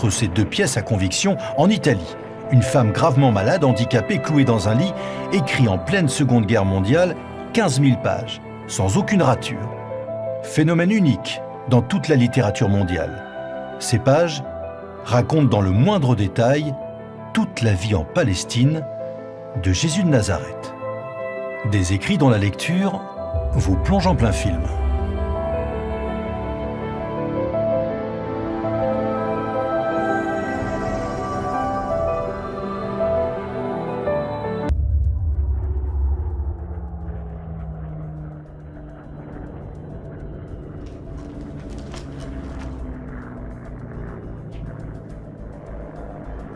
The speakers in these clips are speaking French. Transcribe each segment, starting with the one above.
entre ces deux pièces à conviction en Italie. Une femme gravement malade, handicapée, clouée dans un lit, écrit en pleine Seconde Guerre mondiale 15 000 pages, sans aucune rature. Phénomène unique dans toute la littérature mondiale. Ces pages racontent dans le moindre détail toute la vie en Palestine de Jésus de Nazareth. Des écrits dont la lecture vous plonge en plein film.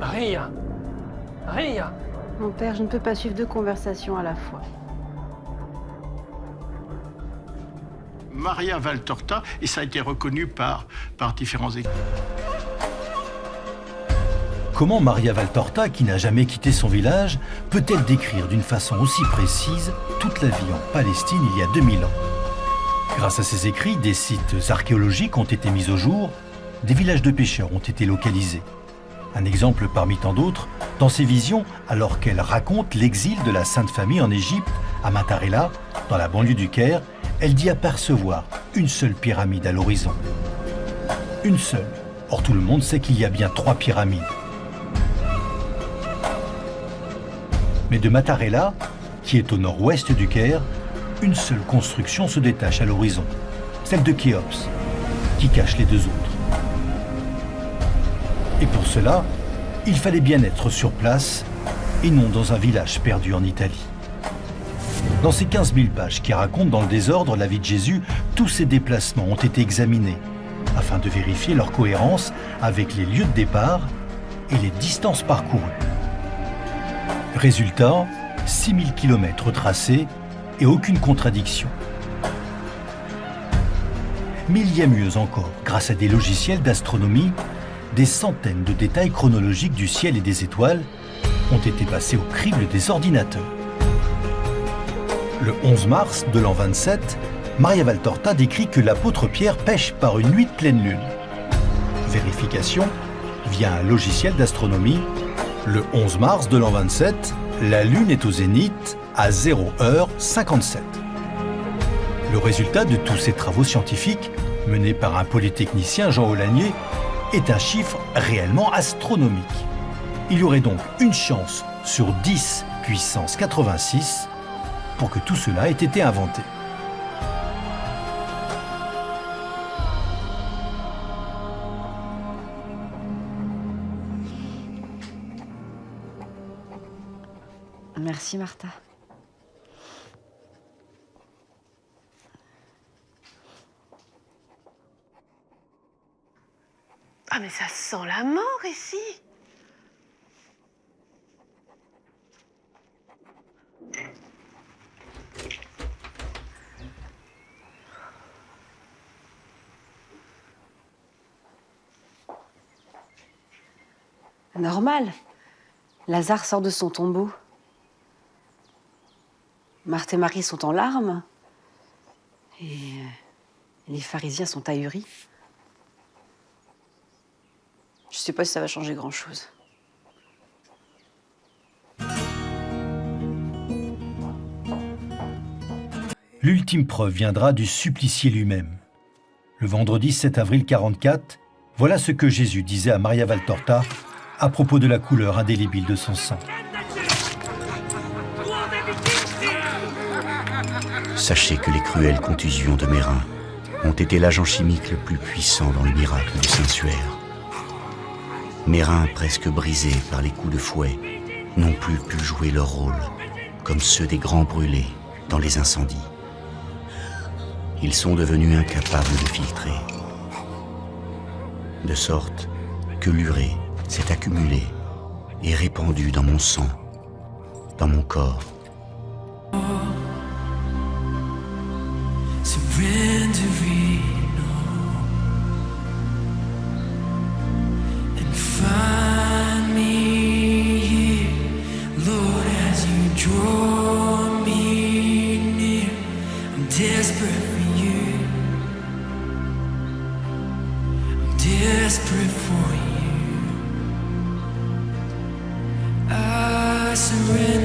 Maria! Maria! Mon père, je ne peux pas suivre deux conversations à la fois. Maria Valtorta, et ça a été reconnu par différents écrits. Comment Maria Valtorta, qui n'a jamais quitté son village, peut-elle décrire d'une façon aussi précise toute la vie en Palestine il y a 2000 ans? Grâce à ses écrits, des sites archéologiques ont été mis au jour, des villages de pêcheurs ont été localisés. Un exemple parmi tant d'autres, dans ses visions, alors qu'elle raconte l'exil de la Sainte Famille en Égypte, à Mattarella, dans la banlieue du Caire, elle dit apercevoir une seule pyramide à l'horizon. Une seule. Or tout le monde sait qu'il y a bien 3 pyramides. Mais de Mattarella, qui est au nord-ouest du Caire, une seule construction se détache à l'horizon, celle de Khéops, qui cache les deux autres. Et pour cela, il fallait bien être sur place et non dans un village perdu en Italie. Dans ces 15 000 pages qui racontent dans le désordre la vie de Jésus, tous ces déplacements ont été examinés afin de vérifier leur cohérence avec les lieux de départ et les distances parcourues. Résultat, 6 000 km tracés et aucune contradiction. Mais il y a mieux encore, grâce à des logiciels d'astronomie, des centaines de détails chronologiques du ciel et des étoiles ont été passés au crible des ordinateurs. Le 11 mars de l'an 27, Maria Valtorta décrit que l'apôtre Pierre pêche par une nuit de pleine lune. Vérification via un logiciel d'astronomie. Le 11 mars de l'an 27, la lune est au zénith à 0h57. Le résultat de tous ces travaux scientifiques, menés par un polytechnicien, Jean Aulagnier, est un chiffre réellement astronomique. Il y aurait donc une chance sur 10 puissance 86 pour que tout cela ait été inventé. Merci, Martha. Ah, mais ça sent la mort ici. Normal. Lazare sort de son tombeau. Marthe et Marie sont en larmes. Et les pharisiens sont ahuris. Je ne sais pas si ça va changer grand-chose. L'ultime preuve viendra du supplicié lui-même. Le vendredi 7 avril 44, voilà ce que Jésus disait à Maria Valtorta à propos de la couleur indélébile de son sang. Sachez que les cruelles contusions de mes reins ont été l'agent chimique le plus puissant dans le miracle du Saint-Suaire. Mes reins, presque brisés par les coups de fouet, n'ont plus pu jouer leur rôle, comme ceux des grands brûlés dans les incendies. Ils sont devenus incapables de filtrer, de sorte que l'urée s'est accumulée et répandue dans mon sang, dans mon corps. Surrendering all and find me here, Lord, as you draw me near. I'm desperate for you. I'm desperate for you. surrender.